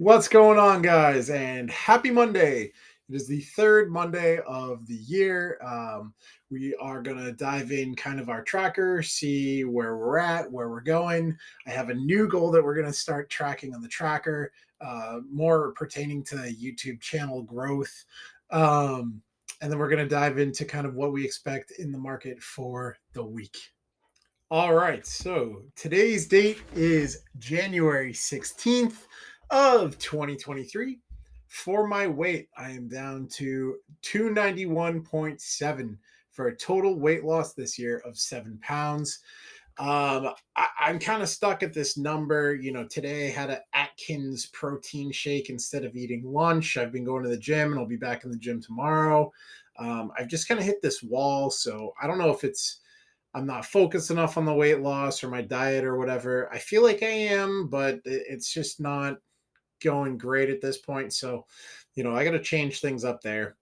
What's going on, guys? And happy Monday. It is the third Monday of the year. We are going to dive in kind of our tracker, see where we're at, where we're going. I have a new goal that we're going to start tracking on the tracker, more pertaining to YouTube channel growth. And then we're going to dive into kind of what we expect in the market for the week. All right, so today's date is January 16th of 2023. For my weight, I am down to 291.7 for a total weight loss this year of 7 pounds. I'm kind of stuck at this number. Today I had an Atkins protein shake instead of eating lunch. I've been going to the gym and I'll be back in the gym tomorrow. I've just kind of hit this wall. So I don't know if I'm not focused enough on the weight loss or my diet or whatever. I feel like I am, but it's just not going great at this point. So, I got to change things up there.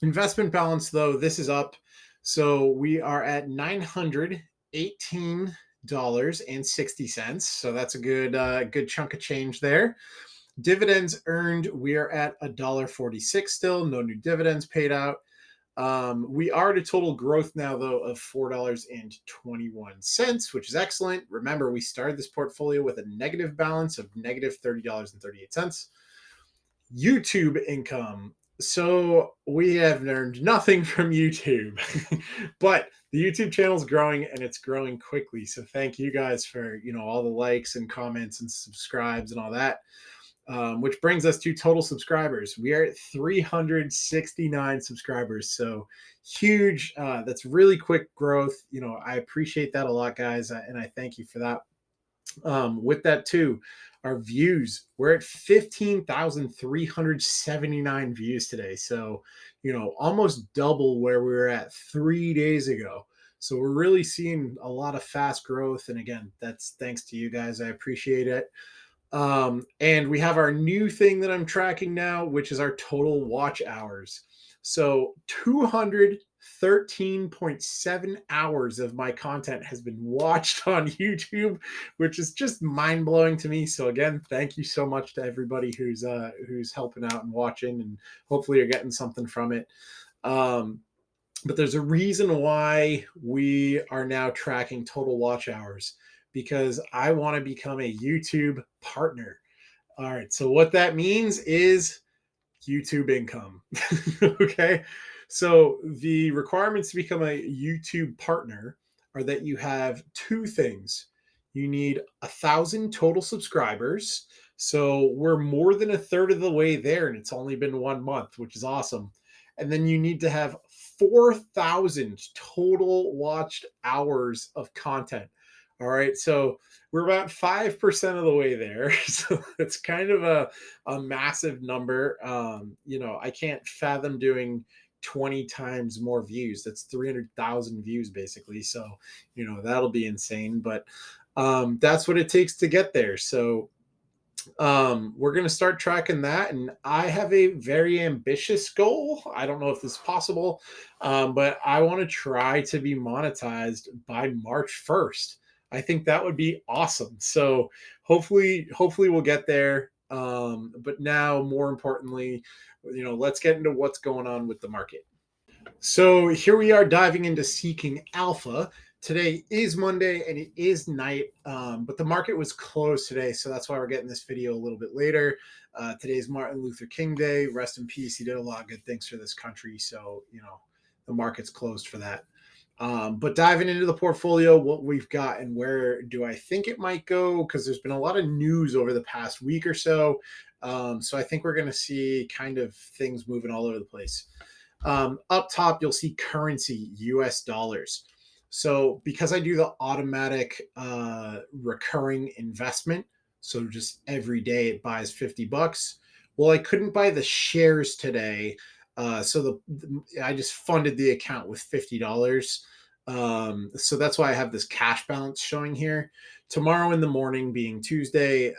Investment balance, though, this is up. So we are at $918.60. So that's a good chunk of change there. Dividends earned, we are at $1.46 still. No new dividends paid out. We are at a total growth now, though, of $4.21, which is excellent. Remember, we started this portfolio with a negative balance of negative $30.38. YouTube income. So we have earned nothing from YouTube, but the YouTube channel is growing and it's growing quickly. So thank you guys for, all the likes and comments and subscribes and all that. Which brings us to total subscribers. We are at 369 subscribers. So huge. That's really quick growth. I appreciate that a lot, guys. And I thank you for that. With that too, our views, we're at 15,379 views today. So, almost double where we were at 3 days ago. So we're really seeing a lot of fast growth. And again, that's thanks to you guys. I appreciate it. And we have our new thing that I'm tracking now, which is our total watch hours. So 213.7 hours of my content has been watched on YouTube, which is just mind blowing to me. So again, thank you so much to everybody who's helping out and watching, and hopefully you're getting something from it. But there's a reason why we are now tracking total watch hours, because I want to become a YouTube partner. All right. So what that means is YouTube income. Okay. So the requirements to become a YouTube partner are that you have two things. You need 1,000 total subscribers. So we're more than a third of the way there, and it's only been 1 month, which is awesome. And then you need to have 4,000 total watched hours of content. All right. So we're about 5% of the way there. So it's kind of a massive number. I can't fathom doing 20 times more views. That's 300,000 views basically. So, that'll be insane. But that's what it takes to get there. So we're going to start tracking that, and I have a very ambitious goal. I don't know if this is possible, but I want to try to be monetized by March 1st. I think that would be awesome. So hopefully we'll get there. But now, more importantly, let's get into what's going on with the market. So here we are diving into Seeking Alpha. Today is Monday and it is night, but the market was closed today, so that's why we're getting this video a little bit later. Today's Martin Luther King Day. Rest in peace. He did a lot of good things for this country, so the market's closed for that. But diving into the portfolio, what we've got and where do I think it might go, because there's been a lot of news over the past week or so. So I think we're going to see kind of things moving all over the place. Up top, you'll see currency, US dollars. So because I do the automatic recurring investment, so just every day it buys $50. Well, I couldn't buy the shares today. So I just funded the account with $50. So that's why I have this cash balance showing here. Tomorrow in the morning, being Tuesday,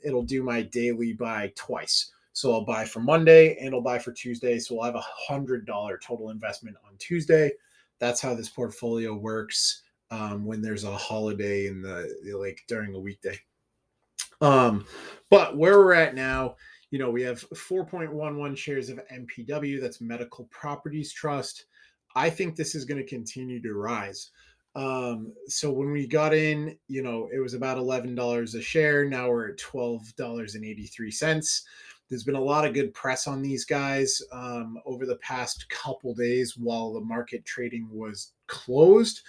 it'll do my daily buy twice. So I'll buy for Monday and I'll buy for Tuesday. So we'll have $100 total investment on Tuesday. That's how this portfolio works when there's a holiday in the like during a weekday. Um, but where we're at now, we have 4.11 shares of MPW, that's Medical Properties Trust. I think this is going to continue to rise. So when we got in, it was about $11 a share. Now we're at $12.83. There's been a lot of good press on these guys over the past couple days while the market trading was closed.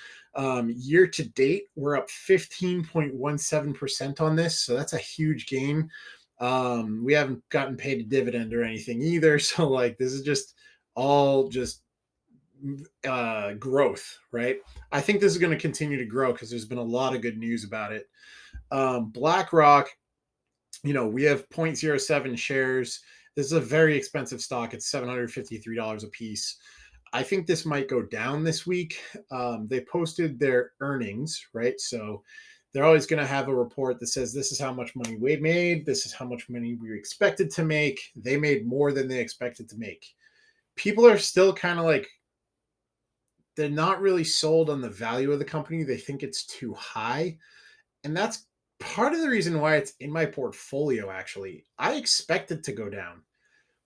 Year to date, we're up 15.17% on this. So that's a huge gain. We haven't gotten paid a dividend or anything either. So, like, this is just all just growth, right? I think this is going to continue to grow because there's been a lot of good news about it. BlackRock, we have 0.07 shares. This is a very expensive stock. It's $753 a piece. I think this might go down this week. They posted their earnings, right? So they're always going to have a report that says this is how much money we made. This is how much money we expected to make. They made more than they expected to make. People are still kind of like, they're not really sold on the value of the company. They think it's too high. And that's part of the reason why it's in my portfolio, actually. I expect it to go down.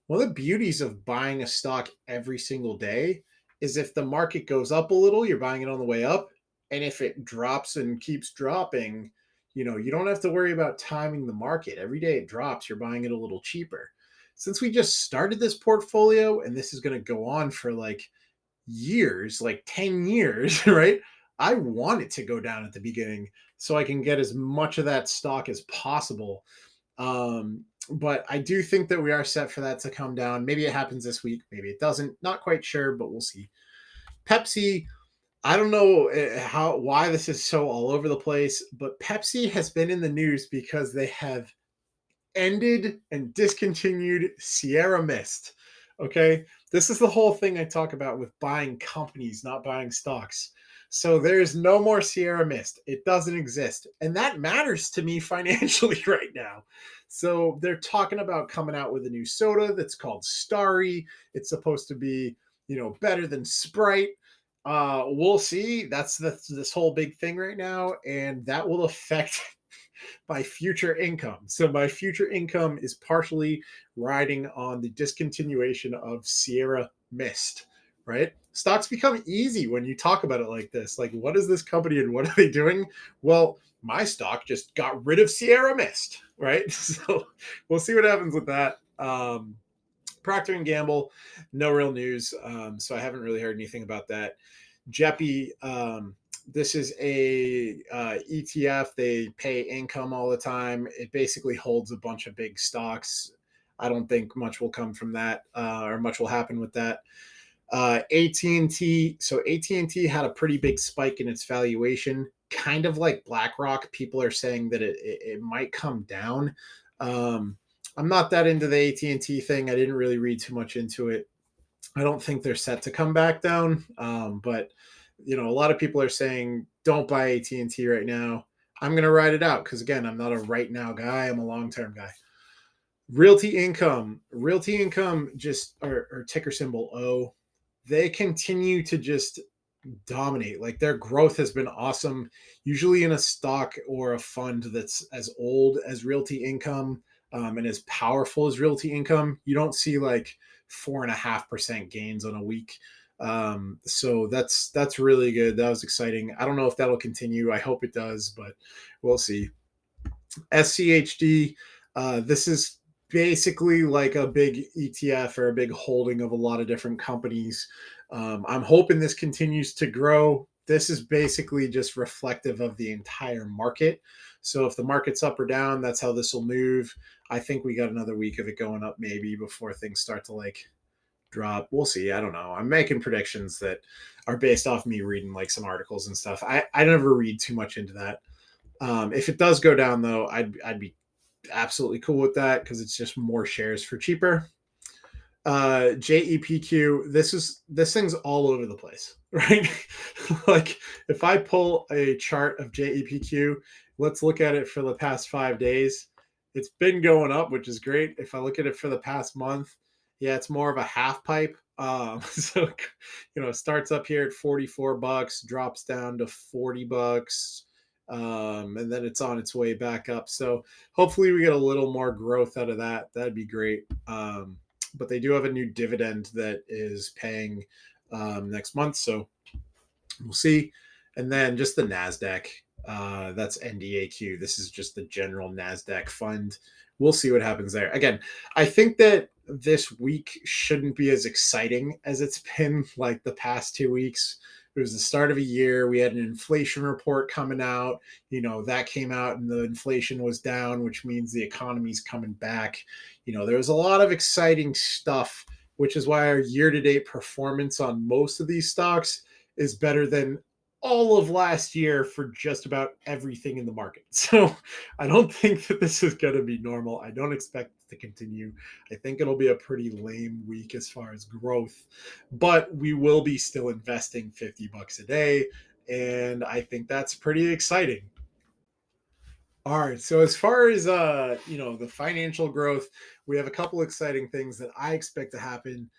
One of the beauties of buying a stock every single day is if the market goes up a little, you're buying it on the way up. And if it drops and keeps dropping, you don't have to worry about timing the market. Every day it drops, you're buying it a little cheaper. Since we just started this portfolio and this is going to go on for like years, like 10 years, right? I want it to go down at the beginning so I can get as much of that stock as possible. But I do think that we are set for that to come down. Maybe it happens this week, maybe it doesn't. Not quite sure, but we'll see. Pepsi, I don't know why this is so all over the place, but Pepsi has been in the news because they have ended and discontinued Sierra Mist. Okay. This is the whole thing I talk about with buying companies, not buying stocks. So there's no more Sierra Mist. It doesn't exist. And that matters to me financially right now. So they're talking about coming out with a new soda that's called Starry. It's supposed to be, better than Sprite. We'll see. That's this whole big thing right now. And that will affect my future income. So my future income is partially riding on the discontinuation of Sierra Mist, right? Stocks become easy when you talk about it like this. Like, what is this company and what are they doing? Well, my stock just got rid of Sierra Mist, right? So we'll see what happens with that. Procter and Gamble, no real news. So I haven't really heard anything about that. Jeppy, this is a ETF. They pay income all the time. It basically holds a bunch of big stocks. I don't think much will come from that, or much will happen with that. AT&T. So AT&T had a pretty big spike in its valuation, kind of like BlackRock. People are saying that it might come down. I'm not that into the AT&T thing. I didn't really read too much into it. I don't think they're set to come back down. But a lot of people are saying don't buy AT&T right now. I'm going to ride it out because, again, I'm not a right now guy. I'm a long term guy. Realty Income, just or ticker symbol O. They continue to just dominate. Like, their growth has been awesome. Usually in a stock or a fund that's as old as Realty Income, and as powerful as Realty Income, you don't see like 4.5% gains on a week. So that's really good. That was exciting. I don't know if that'll continue. I hope it does, but we'll see. SCHD, this is basically like a big ETF or a big holding of a lot of different companies. I'm hoping this continues to grow. This is basically just reflective of the entire market. So if the market's up or down, that's how this will move. I think we got another week of it going up maybe before things start to like drop. We'll see. I don't know. I'm making predictions that are based off me reading like some articles and stuff. I never read too much into that. If it does go down though, I'd be absolutely cool with that because it's just more shares for cheaper. JEPQ, this thing's all over the place, right? Like, if I pull a chart of JEPQ, let's look at it for the past 5 days. It's been going up, which is great. If I look at it for the past month, yeah, it's more of a half pipe. So it starts up here at $44, drops down to $40, and then it's on its way back up. So hopefully we get a little more growth out of that. That'd be great. But they do have a new dividend that is paying next month, so we'll see. And then just the Nasdaq. That's NDAQ. This is just the general Nasdaq fund. We'll see what happens there. Again, I think that this week shouldn't be as exciting as it's been like the past 2 weeks. It was the start of a year. We had an inflation report coming out. That came out and the inflation was down, which means the economy's coming back. There was a lot of exciting stuff, which is why our year to date performance on most of these stocks is better than all of last year for just about everything in the market. So I don't think that this is going to be normal. I don't expect it to continue. I think it'll be a pretty lame week as far as growth, but we will be still investing $50 a day. And I think that's pretty exciting. All right. So as far as the financial growth, we have a couple exciting things that I expect to happen.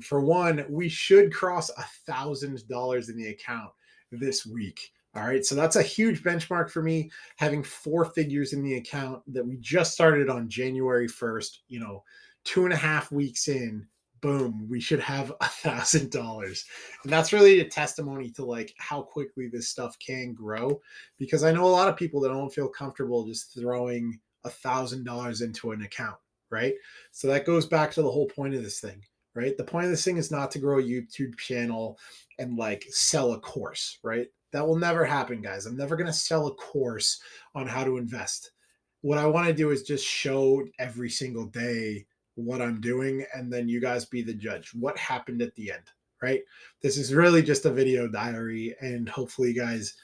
For one, we should cross $1,000 in the account this week. All right. So that's a huge benchmark for me, having four figures in the account that we just started on January 1st, 2.5 weeks in. Boom, we should have $1,000. And that's really a testimony to like how quickly this stuff can grow, because I know a lot of people that don't feel comfortable just throwing $1,000 into an account, right? So that goes back to the whole point of this thing, right? The point of this thing is not to grow a YouTube channel and like sell a course, right? That will never happen, guys. I'm never going to sell a course on how to invest. What I want to do is just show every single day what I'm doing, and then you guys be the judge. What happened at the end, right? This is really just a video diary, and hopefully, you guys,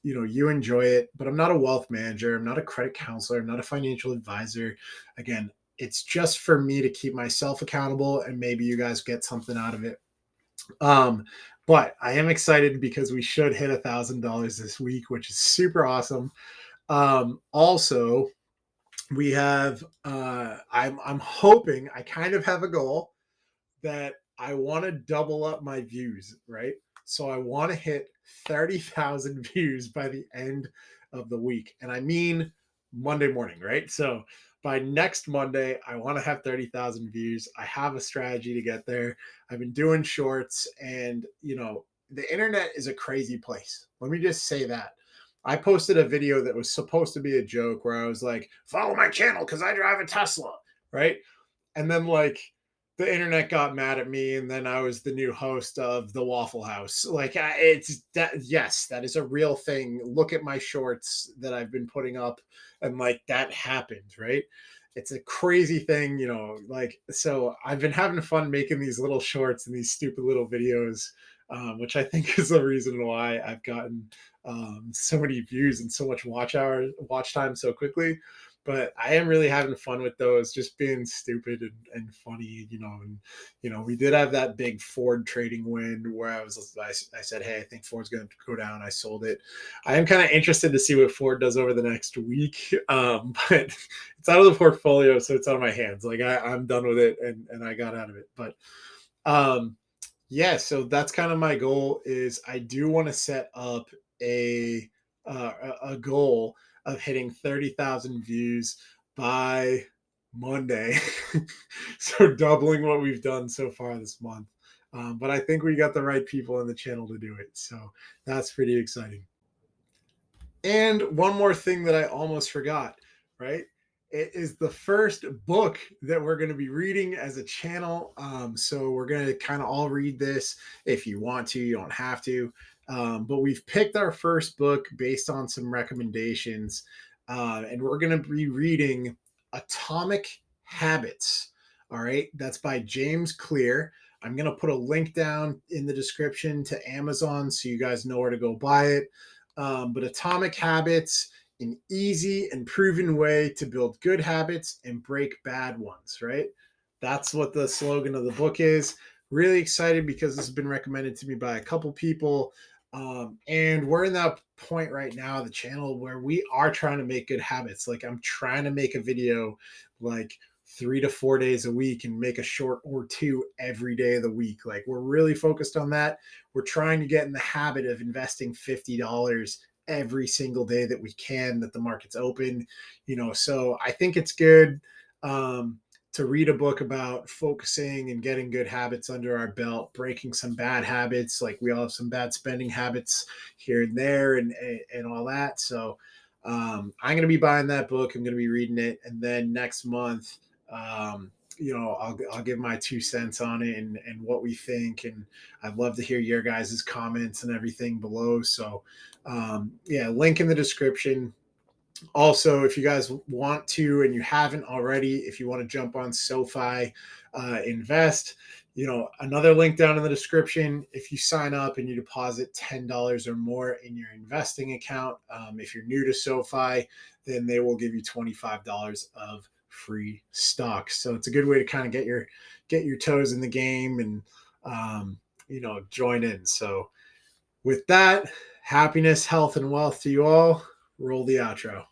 you enjoy it. But I'm not a wealth manager. I'm not a credit counselor. I'm not a financial advisor. Again, it's just for me to keep myself accountable, and maybe you guys get something out of it. But I am excited because we should hit $1,000 this week, which is super awesome. Also, we have I'm hoping, I kind of have a goal that I want to double up my views, right? So I want to hit 30,000 views by the end of the week. And I mean Monday morning, right? So by next Monday, I want to have 30,000 views. I have a strategy to get there. I've been doing shorts, and the internet is a crazy place. Let me just say that. I posted a video that was supposed to be a joke where I was like, follow my channel because I drive a Tesla, right? And then like the internet got mad at me, and then I was the new host of the Waffle House. Like it's that, yes, that is a real thing. Look at my shorts that I've been putting up, and like that happened, right? It's a crazy thing, like, so I've been having fun making these little shorts and these stupid little videos, which I think is the reason why I've gotten so many views and so much watch time so quickly. But I am really having fun with those, just being stupid and funny, and we did have that big Ford trading win where I said, hey, I think Ford's going to go down. I sold it. I am kind of interested to see what Ford does over the next week, but it's out of the portfolio, so it's out of my hands. Like I'm done with it, and I got out of it. But yeah, so that's kind of my goal. Is I do want to set up a a goal of hitting 30,000 views by Monday. So doubling what we've done so far this month. But I think we got the right people in the channel to do it. So that's pretty exciting. And one more thing that I almost forgot, right? It is the first book that we're going to be reading as a channel. So we're going to kind of all read this. If you want to, you don't have to. But we've picked our first book based on some recommendations. And we're going to be reading Atomic Habits. All right. That's by James Clear. I'm going to put a link down in the description to Amazon so you guys know where to go buy it. But Atomic Habits, an easy and proven way to build good habits and break bad ones, right? That's what the slogan of the book is. Really excited because this has been recommended to me by a couple people. And we're in that point right now, the channel, where we are trying to make good habits. Like I'm trying to make a video like 3 to 4 days a week and make a short or two every day of the week. Like we're really focused on that. We're trying to get in the habit of investing $50 every single day that we can that the market's open. So I think it's good um, to read a book about focusing and getting good habits under our belt, breaking some bad habits. Like we all have some bad spending habits here and there, and all that. So I'm going to be buying that book. I'm going to be reading it, and then next month, um, I'll give my 2 cents on it and what we think. And I'd love to hear your guys' comments and everything below. So yeah, link in the description. Also, if you guys want to and you haven't already, if you want to jump on Sofi, invest, another link down in the description. If you sign up and you deposit $10 or more in your investing account, if you're new to Sofi, then they will give you $25 of free stocks. So it's a good way to kind of get your toes in the game and join in. So with that, happiness, health, and wealth to you all. Roll the outro.